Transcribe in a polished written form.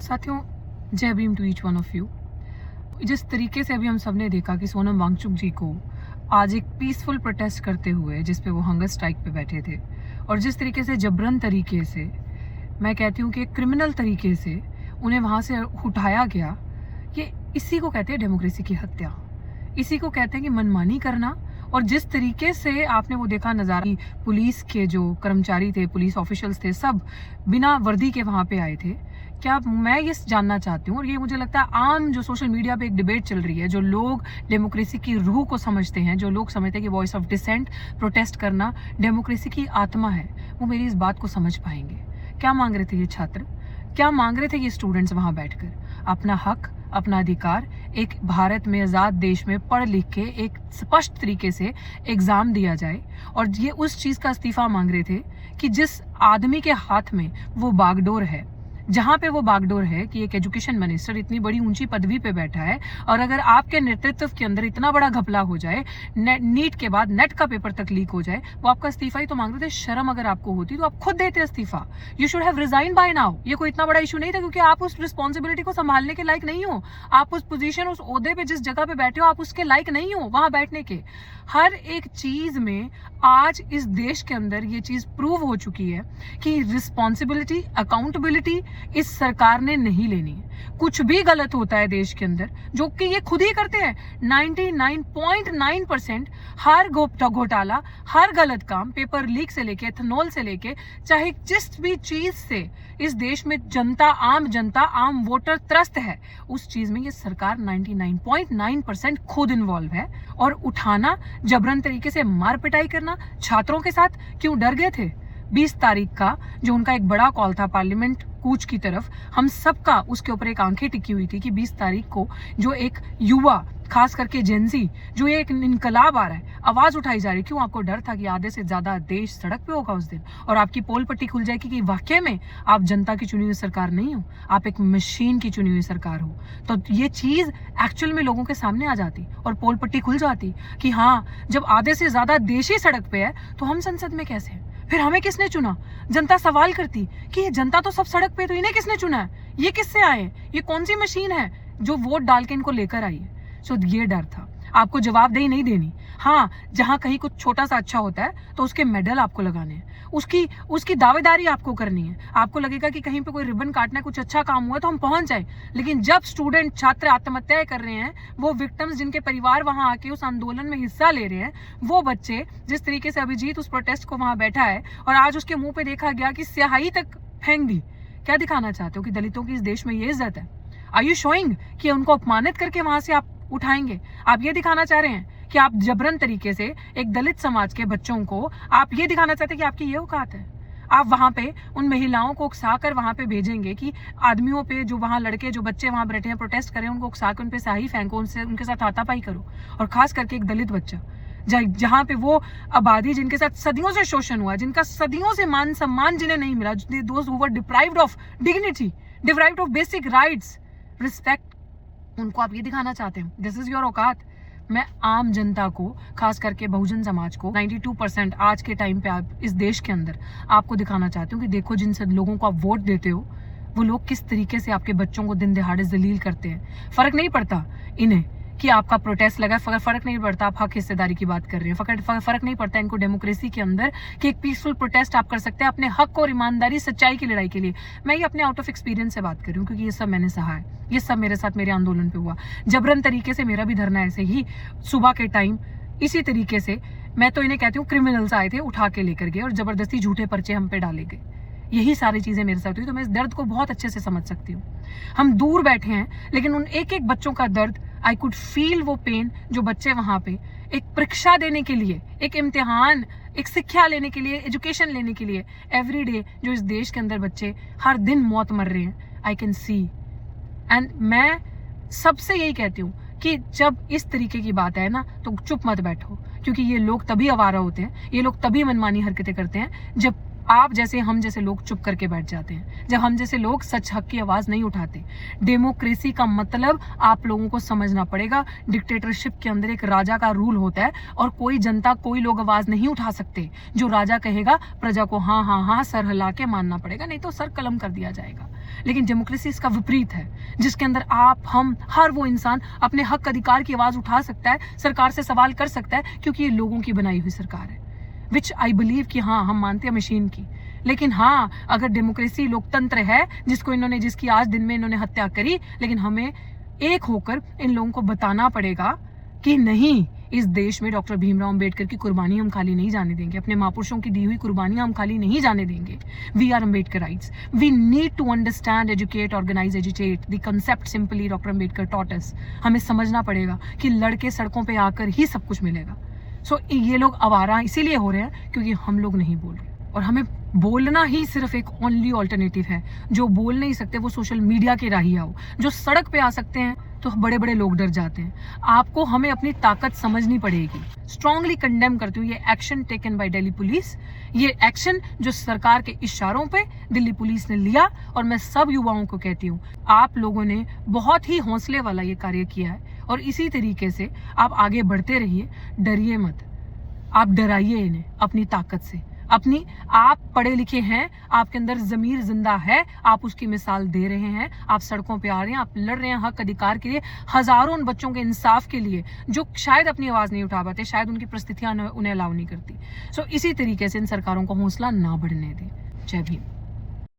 साथियों, Jai Bhim to each one of you. जिस तरीके से अभी हम सब ने देखा कि सोनम वांगचुक जी को आज एक पीसफुल प्रोटेस्ट करते हुए जिस पे वो हंगर स्ट्राइक पे बैठे थे, और जिस तरीके से जबरन तरीके से, मैं कहती हूँ कि एक क्रिमिनल तरीके से उन्हें वहाँ से उठाया गया, ये इसी को कहते हैं डेमोक्रेसी की हत्या। इसी को कहते हैं कि मनमानी करना। और जिस तरीके से आपने वो देखा नज़ारा, पुलिस के जो कर्मचारी थे, पुलिस ऑफिशियल्स थे, सब बिना वर्दी के वहाँ पे आए थे। क्या मैं ये जानना चाहती हूँ, और ये मुझे लगता है आम जो सोशल मीडिया पे एक डिबेट चल रही है, जो लोग डेमोक्रेसी की रूह को समझते हैं, जो लोग समझते हैं कि वॉइस ऑफ डिसेंट, प्रोटेस्ट करना डेमोक्रेसी की आत्मा है, वो मेरी इस बात को समझ पाएंगे। क्या मांग रहे थे ये छात्र, क्या मांग रहे थे ये स्टूडेंट्स वहाँ बैठकर? अपना हक, अपना अधिकार, एक भारत में आज़ाद देश में पढ़ लिख के एक स्पष्ट तरीके से एग्जाम दिया जाए। और ये उस चीज़ का इस्तीफा मांग रहे थे कि जिस आदमी के हाथ में वो बागडोर है, जहाँ पे वो बागडोर है कि एक एजुकेशन मिनिस्टर इतनी बड़ी ऊंची पदवी पे बैठा है, और अगर आपके नेतृत्व के अंदर इतना बड़ा घपला हो जाए, नीट के बाद नेट का पेपर तक लीक हो जाए, वो आपका इस्तीफा ही तो मांग रहे थे। शर्म अगर आपको होती तो आप खुद देते इस्तीफा। You should have resign by now. ये कोई इतना बड़ा इशू नहीं था, क्योंकि आप उस रिस्पॉन्सिबिलिटी को संभालने के लायक नहीं हो। आप उस पोजीशन, उस ओहदे पे जिस जगह पे बैठे हो, आप उसके लायक नहीं हो वहां बैठने के। हर एक चीज में आज इस देश के अंदर ये चीज प्रूव हो चुकी है कि रिस्पॉन्सिबिलिटी, अकाउंटेबिलिटी इस सरकार ने नहीं लेनी है। कुछ भी गलत होता है देश के अंदर, जो कि ये खुद ही करते हैं, 99.9% हर घोटाला, हर गलत काम, पेपर लीक से लेके एथेनॉल से लेके, चाहे जिस भी चीज से इस देश में जनता, आम वोटर त्रस्त है, उस चीज में ये सरकार 99.9% खुद इन्वॉल्व है। और उठाना, जबरन तरीके से मार पिटाई करना छात्रों के साथ, क्यों डर गए थे? 20 तारीख का जो उनका एक बड़ा कॉल था पार्लियामेंट कूच की तरफ, हम सबका उसके ऊपर एक आंखें टिकी हुई थी कि 20 तारीख को जो एक युवा, खास करके जेंजी, जो ये एक इनकलाब आ रहा है, आवाज उठाई जा रही, क्यों आपको डर था कि आधे से ज्यादा देश सड़क पे होगा उस दिन, और आपकी पोल पट्टी खुल जाएगी कि वाकई में आप जनता की चुनी हुई सरकार नहीं हो, आप एक मशीन की चुनी हुई सरकार हो। तो ये चीज एक्चुअल में लोगों के सामने आ जाती और पोल पट्टी खुल जाती कि हाँ, जब आधे से ज्यादा देश ही सड़क पे है तो हम संसद में कैसे हैं? फिर हमें किसने चुना? जनता सवाल करती कि ये जनता तो सब सड़क पे, तो इन्हें किसने चुना है? ये किससे आए? ये कौन सी मशीन है जो वोट डाल के इनको लेकर आई है? सो ये डर था। आपको जवाबदेही नहीं देनी। हाँ, जहां कहीं कुछ छोटा सा अच्छा होता है तो उसके मेडल आपको लगाने हैं, उसकी दावेदारी आपको करनी है। आपको लगेगा कि कहीं पे कोई रिबन काटना है, कुछ अच्छा काम हुआ तो हम पहुंच जाए। लेकिन जब स्टूडेंट, छात्र आत्महत्याएं कर रहे हैं, वो विक्टिम्स जिनके परिवार वहां आके उस आंदोलन में हिस्सा ले रहे हैं, वो बच्चे, जिस तरीके से अभिजीत उस प्रोटेस्ट को वहां बैठा है और आज उसके मुंह पे देखा गया कि स्याही तक फेंक दी, क्या दिखाना चाहते हो कि दलितों की इस देश में ये इज्जत है? आर यू शोइंग कि उनको अपमानित करके वहां से आप उठाएंगे? आप ये दिखाना चाह रहे हैं कि आप जबरन तरीके से एक दलित समाज के बच्चों को, आप ये दिखाना चाहते हैं कि आपकी ये औकात है? आप वहां पे उन महिलाओं को उकसाकर वहां पे भेजेंगे कि आदमियों पे, जो वहां लड़के, जो बच्चे वहां बैठे हैं प्रोटेस्ट करें, उनको उकसाकर उन पे स्याही फेंको, उनके साथ हाथापाई करो। और खास करके एक दलित बच्चा, जहां पे वो आबादी जिनके साथ सदियों से शोषण हुआ, जिनका सदियों से मान सम्मान जिन्हें नहीं मिला, those who were deprived of dignity, deprived of basic rights, respect, उनको आप ये दिखाना चाहते हैं दिस इज योर औकात? मैं आम जनता को, खास करके बहुजन समाज को, 92% आज के टाइम पे आप इस देश के अंदर, आपको दिखाना चाहती हूँ कि देखो, जिन सब लोगों को आप वोट देते हो, वो लोग किस तरीके से आपके बच्चों को दिन दिहाड़े जलील करते हैं। फर्क नहीं पड़ता इन्हें कि आपका प्रोटेस्ट लगा, फर्क नहीं पड़ता आप हक हिस्सेदारी की बात कर रहे हैं, फर्क नहीं पड़ता इनको डेमोक्रेसी के अंदर कि एक पीसफुल प्रोटेस्ट आप कर सकते हैं अपने हक और ईमानदारी, सच्चाई की लड़ाई के लिए। मैं ये अपने आउट ऑफ एक्सपीरियंस से बात कर रही हूँ, क्योंकि ये सब मैंने सहा है, ये सब मेरे साथ मेरे आंदोलन पे हुआ। जबरन तरीके से मेरा भी धरना ऐसे ही सुबह के टाइम, इसी तरीके से, मैं तो इन्हें कहती हूँ क्रिमिनल्स आए थे, उठा के लेकर गए और जबरदस्ती झूठे पर्चे हम पे डाले गए। यही सारी चीजें मेरे साथ हुई, तो मैं इस दर्द को बहुत अच्छे से समझ सकती हूँ। हम दूर बैठे हैं, लेकिन उन एक एक बच्चों का दर्द, आई कुड फील वो पेन, जो बच्चे वहां पे एक परीक्षा देने के लिए, एक इम्तिहान, एक शिक्षा लेने के लिए, एजुकेशन लेने के लिए, एवरी डे जो इस देश के अंदर बच्चे हर दिन मौत मर रहे हैं, आई कैन सी। एंड मैं सबसे यही कहती हूँ कि जब इस तरीके की बात है ना, तो चुप मत बैठो, क्योंकि ये लोग तभी आवारा होते हैं, ये लोग तभी मनमानी हरकतें करते हैं जब आप जैसे हम जैसे लोग चुप करके बैठ जाते हैं, जब हम जैसे लोग सच हक की आवाज नहीं उठाते। डेमोक्रेसी का मतलब आप लोगों को समझना पड़ेगा। डिक्टेटरशिप के अंदर एक राजा का रूल होता है और कोई जनता, कोई लोग आवाज नहीं उठा सकते। जो राजा कहेगा प्रजा को हाँ हाँ हाँ सर हिला के मानना पड़ेगा, नहीं तो सर कलम कर दिया जाएगा। लेकिन डेमोक्रेसी इसका विपरीत है, जिसके अंदर आप, हम, हर वो इंसान अपने हक अधिकार की आवाज उठा सकता है, सरकार से सवाल कर सकता है, क्योंकि ये लोगों की बनाई हुई सरकार है। विच आई बिलीव कि हाँ, हम मानते हैं मशीन की, लेकिन हाँ, अगर डेमोक्रेसी लोकतंत्र है जिसकी आज दिन में इन्होंने हत्या करी, लेकिन हमें एक होकर इन लोगों को बताना पड़ेगा कि नहीं, इस देश में डॉक्टर भीमराव अंबेडकर की कुर्बानी हम खाली नहीं जाने देंगे, अपने महापुरुषों की दी हुई कुर्बानियां हम खाली नहीं जाने देंगे। We are Ambedkarites, we need to understand, educate, organise, agitate the concept simply doctor Ambedkar taught us. हमें समझना पड़ेगा कि लड़के सड़कों पे आकर ही सब कुछ मिलेगा। सो ये लोग आवारा इसीलिए हो रहे हैं क्योंकि हम लोग नहीं बोल रहे, और हमें बोलना ही सिर्फ एक ओनली ऑल्टरनेटिव है। जो बोल नहीं सकते वो सोशल मीडिया के राही आओ, जो सड़क पे आ सकते हैं तो बड़े बड़े लोग डर जाते हैं। आपको हमें अपनी ताकत समझनी पड़ेगी। स्ट्रांगली कंडेम करती हूँ ये action taken by Delhi police, ये एक्शन जो सरकार के इशारों पे दिल्ली पुलिस ने लिया। और मैं सब युवाओं को कहती हूँ, आप लोगों ने बहुत ही हौसले वाला ये कार्य किया है, और इसी तरीके से आप आगे बढ़ते रहिए। डरिए मत, आप डराइए इन्हें अपनी ताकत से। आप पढ़े लिखे हैं, आपके अंदर जमीर जिंदा है, आप उसकी मिसाल दे रहे हैं। आप सड़कों पे आ रहे हैं, आप लड़ रहे हैं हक अधिकार के लिए, हजारों उन बच्चों के इंसाफ के लिए जो शायद अपनी आवाज नहीं उठा पाते, शायद उनकी परिस्थितियां उन्हें अलाउ नहीं करती। सो इसी तरीके से इन सरकारों को हौसला ना बढ़ने दें। जय भीम।